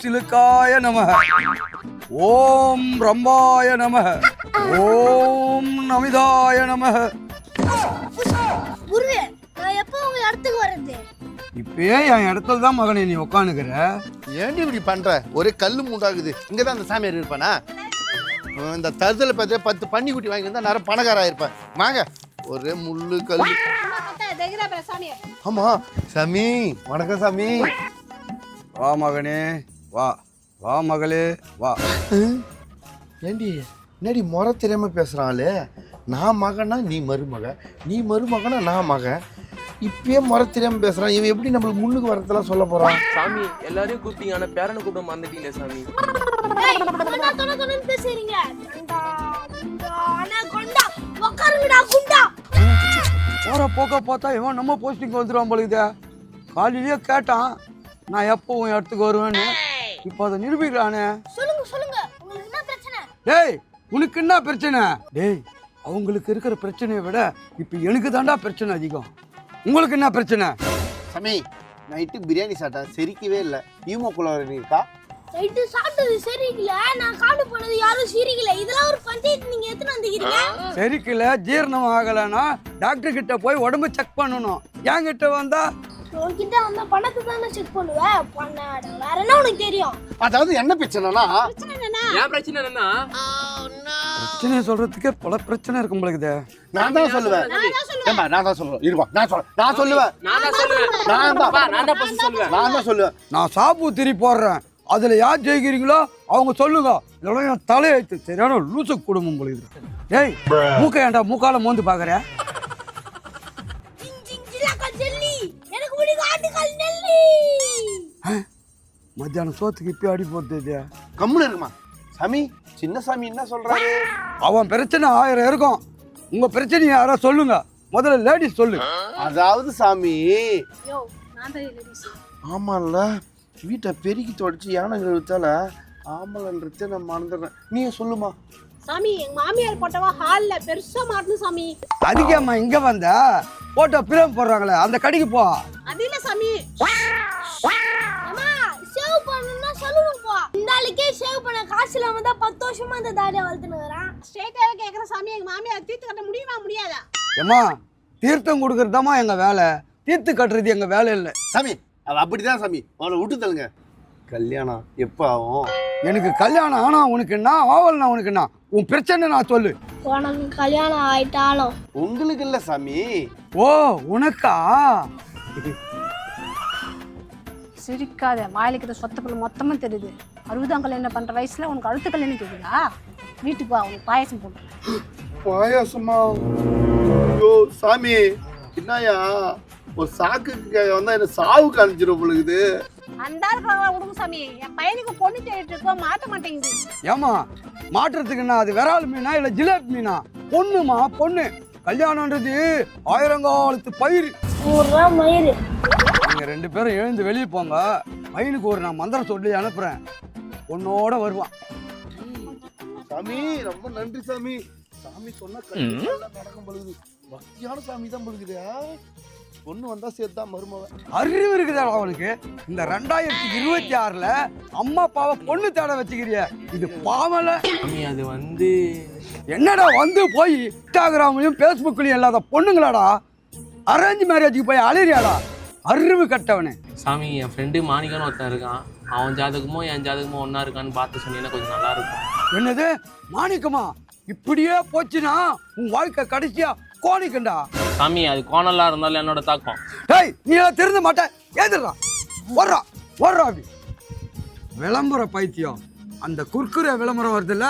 சிலுக்காய நமக, ஓம் ரம்பாய நமக, ஓம் நமிதாய நமக. குருவே, நான் எப்போ உங்க இடத்துக்கு வர்றது? இப்பயே என் இடத்துல தான் மகனே நீ உட்காந்துக்கிற. ஏன்டி இப்படி பண்ற? ஒரே கல்லு மூண்டாகுது. இங்கதான் அந்த சாமியார் இருப்பானா? இந்த தருதலை பார்த்து 10 பன்னி குட்டி வாங்கி இருந்தா நேரம் பணக்காரா இருப்பேன். வாங்க, ஒரே முள்ளு கல்லு. ஆமா சாமி, வணக்கம் சாமி. வா மகனே வா, வா மகளே வா. ஏண்டி என்னடி முறை தெரியாம பேசுறாளே? நான் மகனா நீ மருமக, நீ மருமகனா நான் மகன். இப்பயே முறை தெரியாம பேசுறான். இவன் எப்படி நம்மளுக்கு முன்னுக்கு வரதெல்லாம் சொல்ல போறான்? சாமி எல்லாரையும் கூப்பிட்டீங்க, ஆனா பேரனை கூப்பிட மறந்துட்டீங்க சாமி. பேசுறீங்க போற போக்க பார்த்தா இவன் நம்ம போஸ்டிங் வந்துடுவான் போலுக்குதே. காலையிலேயே கேட்டான் நான் எப்போ உன் இடத்துக்கு வருவேன்னு. இப்போ அதை நிரூபிக்கிறானே. சொல்லுங்க சொல்லுங்க, உங்களுக்கு என்ன பிரச்சனை? டேய் உனக்கு என்ன பிரச்சனை? டேய் அவங்களுக்கு இருக்கிற பிரச்சனையை விட இப்போ எனக்கு தாண்டா பிரச்சனை அதிகம். உங்களுக்கு என்ன பிரச்சனை? சாமி, நைட்டு பிரியாணி சாப்பிட்டேன், செரிக்கவே இல்லை. ஈமோக்குள்ள இருக்கா? நைட்டு சாப்பிட்டது சரியில்லை, நான் காடு போனது யாரும் சிரிக்கல. இதெல்லாம் ஒரு பஞ்சாயத்து நீங்க எத்தனை வந்துக்கிறீங்க? சரிக்கல, ஜீரணம் ஆகலைன்னா டாக்டர் கிட்ட போய் உடம்பு செக் பண்ணணும். என்கிட்ட வந்தா உன்கிட்ட வந்த பணத்தை தானே செக் பண்ணுவேன். பண்ணாட வேற என்ன உனக்கு தெரியும்? அதாவது என்ன பிரச்சனைனா? ஏன் பிரச்சனை என்னன்னா, பிரச்சனையை சொல்றதுக்கே பல பிரச்சனை இருக்கும் போலுக்குதே. நான் தான் சொல்லுவேன். ஏம்மா, நான் தான் சொல்லுவேன். இருவா, நான் சொல்லுவேன். நான் தான் சொல்லுவேன். நான் சாப்பு திரி போடுறேன், அதுல யார் ஜெயிக்கிறீங்களோ அவங்க சொல்லுங்க. இதோட என் தலையெழுத்து சரியான லூசு குடும்பம் போலுக்குது. ஏய் மூக்க ஏன்டா மூக்கால மோந்து பாக்குற? மத்தியானம் சோத்துக்கு இப்ப அடி போடுது. கம்முன்னு இருக்குமா சாமி? சின்ன சாமி என்ன சொல்றாரு? அவன் பிரச்சனை 1000 இருக்கும். உங்க பிரச்சனையை யாரா சொல்லுங்க. முதல்ல லேடிஸ் சொல்லு. அதாவது சாமி, யோ நான் தான் லேடிஸ். ஆமால்ல, வீட்டை பெருக்கி தொடச்சி யானைகள் வித்தால ஆமலன்றத நான் மறந்துடுறேன். நீயே சொல்லுமா. சாமி, எங்க மாமியார் போட்டவா ஹால்ல பெருசா மாட்டணும் சாமி. அதுக்கேம்மா இங்க வந்த போட்டோ பிரேம் போடுறாங்களே அந்த கடைக்கு போ. அது இல்ல சாமி. அம்மா சேவ் பண்ணனும்னா சொல்லுங்க போ. இந்த ஆளுக்கே சேவ் பண்ண காசு இல்லாம தான் 10 வருஷமா அந்த தாடியை வளர்த்துனறான். ஸ்ட்ரைட்டாவே கேக்குற சாமி, எங்க மாமியார் தீர்த்து கட்ட முடியுமா முடியாதா? ஏம்மா தீர்த்தம் கொடுக்கறதாம்மா எங்க வேலை, தீர்த்து கட்டுறது எங்க வேலை இல்லை. சாமி அவ அப்படிதான் சாமி. அவளை விட்டு தள்ளுங்க. கல்யாணம் எப்போ ஆகும்? எனக்கு கல்யாணம் ஆனா உனக்கு என்ன, ஆவல்னா உனக்கு என்ன? உன் பிரச்சனை நான் சொல்லு. உனக்கு கல்யாணம் ஆயிட்டாலும் உங்களுக்கு இல்ல சாமி. ஓ உனக்கா? சிரிக்காத, வாயிலுக்கிற சொத்தப்பள்ள மொத்தமும் தெரியுது. 60ஆம் கல்யாணம் பண்ற வயசுல உனக்கு அடுத்த கல்யாணம் கேக்குதா? வீட்டுக்கு வா, உனக்கு பாயசம் போடுறேன். பாயாசமா? ஐயோ சாமி, என்னயா ஒரு சாக்குக்கு வந்தா என்ன சாவுக்கு அனுப்பிச்சிடும் பொழுது. அந்த விடுங்க சாமி, என் பையனுக்கு பொண்ணு தேடிட்டு இருக்கோம், மாட்ட மாட்டேங்குது. ஏமா மாற்றுறதுக்கு என்ன? அது விரால் மீனா இல்ல ஜிலேபி மீனா? பொண்ணுமா பொண்ணு. கல்யாணம்ன்றது 1000 காலத்து பயிர். 100 ரூபா மயிறு. நீங்க 2 பேரும் எழுந்து வெளியே போங்க. பையனுக்கு ஒரு நான் மந்திரம் சொல்லி அனுப்புறேன், பொண்ணோட வருவான். சாமி ரொம்ப நன்றி சாமி. சாமி சொன்னா கண்டிப்பா நடக்கும் பொழுது. பக்தியான சாமி தான் பொழுதுயா. பொண்ணு வந்தா சேர்த்தா மருமவன். அறிவு இருக்குதா அவனுக்கு? இந்த 2026ல அம்மா அப்பாவை பொண்ணு தேட வச்சுக்கிறிய, இது பாவல. அது வந்து என்னடா வந்து போய் இன்ஸ்டாகிராம்லயும் பேஸ்புக்லயும் இல்லாத பொண்ணுங்களாடா அரேஞ்ச் மேரேஜுக்கு போய் அலையிறியாடா? அறிவு கட்டவனே. சாமி, என் ஃப்ரெண்டு மாணிக்கான்னு ஒருத்தன் இருக்கான். அவன் ஜாதகமும் என் ஜாதகமும் ஒன்னா இருக்கான்னு பார்த்து சொன்னீங்கன்னா கொஞ்சம் நல்லா இருக்கும். என்னது மாணிக்கமா? இப்படியே போச்சுன்னா உன் வாழ்க்கை கடைசியா கோணிக்கண்டா. சாமி, அது கோணலா இருந்தாலும் என்னோட தாக்கம். டேய் நீ எல்லாம் திருந்த மாட்டேன், ஏதுடா ஓடுறா ஓடுறா. அப்படி விளம்பர பைத்தியம். அந்த குர்குரே விளம்பரம் வருதுல்ல,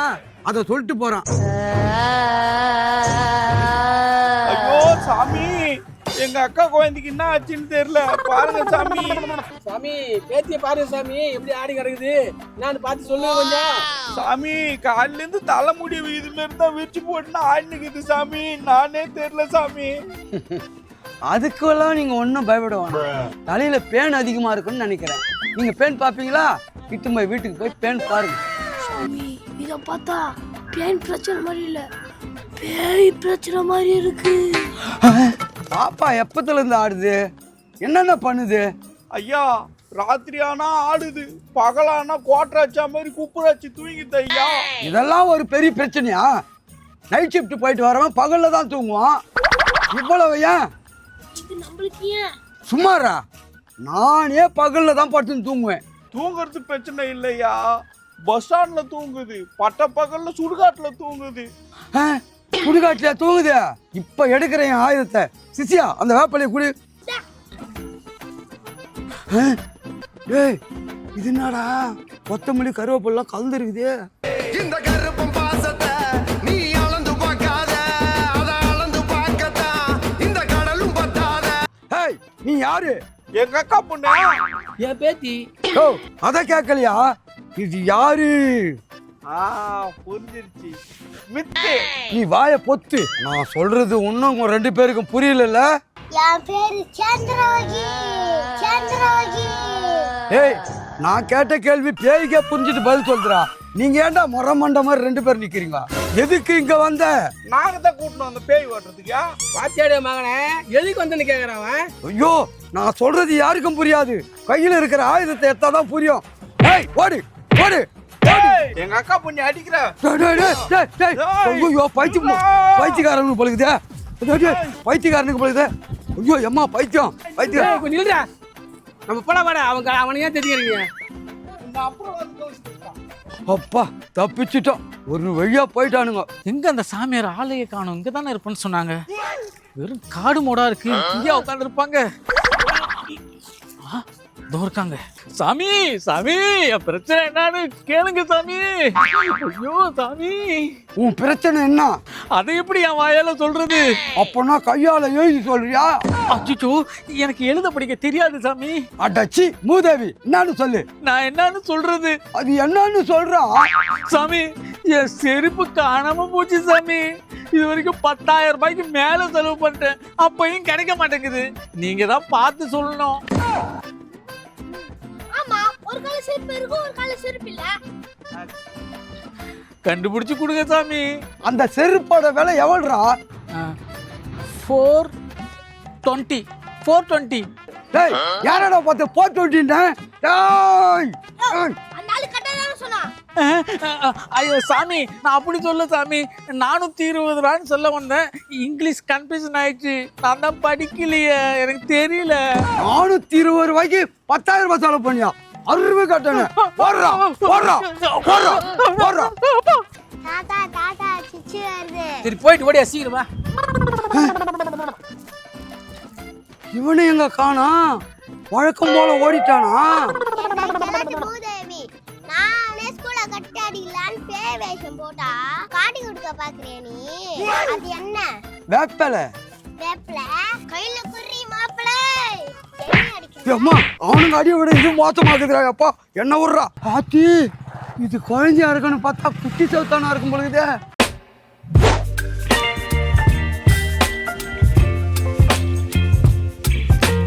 அதை சொல்லிட்டு போறான். ஐயோ சாமி, எங்க அக்கா குழந்தைக்கு என்ன ஆச்சுன்னு தெரியல, பாருங்க சாமி. சாமி, பேத்திய பாருங்க சாமி, எப்படி ஆடி கிடக்குது. நான் பார்த்து சொல்லுங்க கொஞ்சம். சாமி, காலில இருந்து தலைமுடி இது மாதிரி தான் விரிச்சு போட்டுனா ஆடினுக்குது சாமி. நானே தெரியல சாமி. அதுக்கெல்லாம் நீங்க ஒன்றும் பயப்பட வேண்டாம். தலையில பேன் அதிகமா இருக்குன்னு நினைக்கிறேன். நீங்க பேன் பாப்பீங்களா? இட்டு போய் வீட்டுக்கு போய் பேன் பாருங்க. சாமி, இத பார்த்தா பேன் பிரச்சனை மாதிரி இல்ல, பேய் பிரச்சனை மாதிரி இருக்கு. பாப்பா எப்பத்துல இருந்து ஆடுது? என்னென்ன பண்ணுது? ஐயா, ராத்திரி ஆனா ஆடுது, பகலானா கோட்டராச்சா மாதிரி குப்புராச்சு தூங்கிது ஐயா. இதெல்லாம் ஒரு பெரிய பிரச்சனையா? நைட் ஷிஃப்ட் போயிட்டு வரவன் பகல்ல தான் தூங்குவான், இவ்வளவு ஏன்? இது நம்மளுக்கு ஏன்? சும்மாரா, நானே பகல்ல தான் படுத்து தூங்குவேன். தூங்குறது பிரச்சனை இல்லையா, பஸ் ஸ்டாண்ட்ல தூங்குது, பட்ட பகல்ல சுடுகாட்டுல தூங்குது. சுடுகாட்டுல தூங்குது. இப்ப எடுக்கிறேன் என் ஆயுதத்தை. சிசியா, அந்த வேப்பலையை குடி. ஏய், இது என்னடா கொத்தமல்லி கருவேப்பிலாம் கலந்து இருக்குது. இந்த கருப்பம் பாசத்தை நீ அளந்து பார்க்காத, அத அளந்து பார்க்கத்தான் இந்த கடலும் பத்தாத. ஏய், நீ யாரு? எங்க அக்கா பொண்ணு. என் பேத்தி. ஓ, அத கேட்கலையா? இது யாரு? புரிஞ்சிருச்சு, மித்து. நீ வாய பொத்து. நான் சொல்றது இன்னும் உங்க 2 பேருக்கும் புரியல. என் பேரு சந்திரவகி. சந்திரவகி. ஏய், நான் கேட்ட கேள்வி பேய்க்கே புரிஞ்சுட்டு பதில் சொல்றா. நீங்க ஏன்டா மொரமண்ட மாதிரி 2 பேர் நிக்கிறீங்க? எதுக்கு இங்க வந்த? நாங்க தான் கூட்டணும் அந்த பேய் ஓட்டுறதுக்கா. பாத்தியாடே மகனே, எதுக்கு வந்து கேக்குறான்? ஐயோ, நான் சொல்றது யாருக்கும் புரியாது. கையில இருக்கிற ஆயுதத்தை எடுத்தாதான் புரியும். ஏய், ஓடு ஓடு. எங்க அக்கா பொண்ணு அடிக்கிற. ஐயோ, பைத்தியக்காரனுக்கு பழகுதே. பைத்தியக்காரனுக்கு பழகுதே. ஐயோ எம்மா, பைத்தியம் பைத்தியம். நில்றா, நம்ம போட வாடா. அவனையே தெரிஞ்சுக்கிறீங்க. அப்பா, தப்பிச்சிட்டோம். ஒரு வழியா போயிட்டானுங்க. எங்க அந்த சாமியார் ஆலய காணும்? இங்க தானே இருப்பேன்னு சொன்னாங்க. வெறும் காடு மோடா இருக்கு. இங்கே உட்காந்து இருப்பாங்க. இதோ இருக்காங்க. சாமி சாமி, என் பிரச்சனை என்னன்னு கேளுங்க சாமி. ஐயோ சாமி, உன் பிரச்சனை என்ன? அதை எப்படி என் வாயால சொல்றது? அப்பனா கையால எழுதி சொல்றியா? அச்சோ, எனக்கு எழுத படிக்க தெரியாது சாமி. அடச்சி மூதேவி, என்னன்னு சொல்லு. நான் என்னன்னு சொல்றது? அது என்னன்னு சொல்றான் சாமி, என் செருப்பு காணாம போச்சு சாமி. இது வரைக்கும் 10,000 ரூபாய்க்கு மேல செலவு பண்ணிட்டேன், அப்பயும் கிடைக்க மாட்டேங்குது. நீங்க தான் பார்த்து சொல்லணும். ஆமா, ஒரு கால செருப்பு இருக்கும், ஒரு கால செருப்பு இல்ல. கண்டுபிடிச்சு கொடுங்க சாமி. அந்த செருப்போட விலை எவ்வளவுடா? 420. 420. டேய், யாரடா பார்த்து 420? டேய், அந்த ஆளு கட்டதான சொன்னா. ஐயோ சாமி, நான் அப்படி சொல்ல சாமி. 420 ரூபான்னு சொல்ல வந்தேன். இங்கிலீஷ் கன்ஃபியூஷன் ஆயிடுச்சு. நான் தான் படிக்கலையே, எனக்கு தெரியல. 420 ரூபாய்க்கு 10,000 ரூபாய் செலவு பண்ணியா? 60 ரூபாய் கட்டணும். போடுறா போடுறா போடுறா போடுறா. தாத்தா தாத்தா சிச்சி வருது. சரி, போயிட்டு ஓடியா சீக்கிரமா. இவனை எங்க காணோம்? வழக்கம் போல ஓடிட்டானா? மூதேவி, நானே ஸ்கூல்ல கட்டி அடிக்கலான்னு பேய் வேஷம் போட்டா காட்டி கொடுக்க பாக்குறே நீ. அது என்ன? வேப்பலை. வேப்பல கையில குறி மாப்பிள. அம்மா, அவனுங்க அடியை விட இது மோசமாக்குதுடா. அப்பா, என்ன விடுறா? ஆத்தி, இது குழந்தையா இருக்குன்னு பார்த்தா குட்டி சவுத்தானா இருக்கும் பொழுது.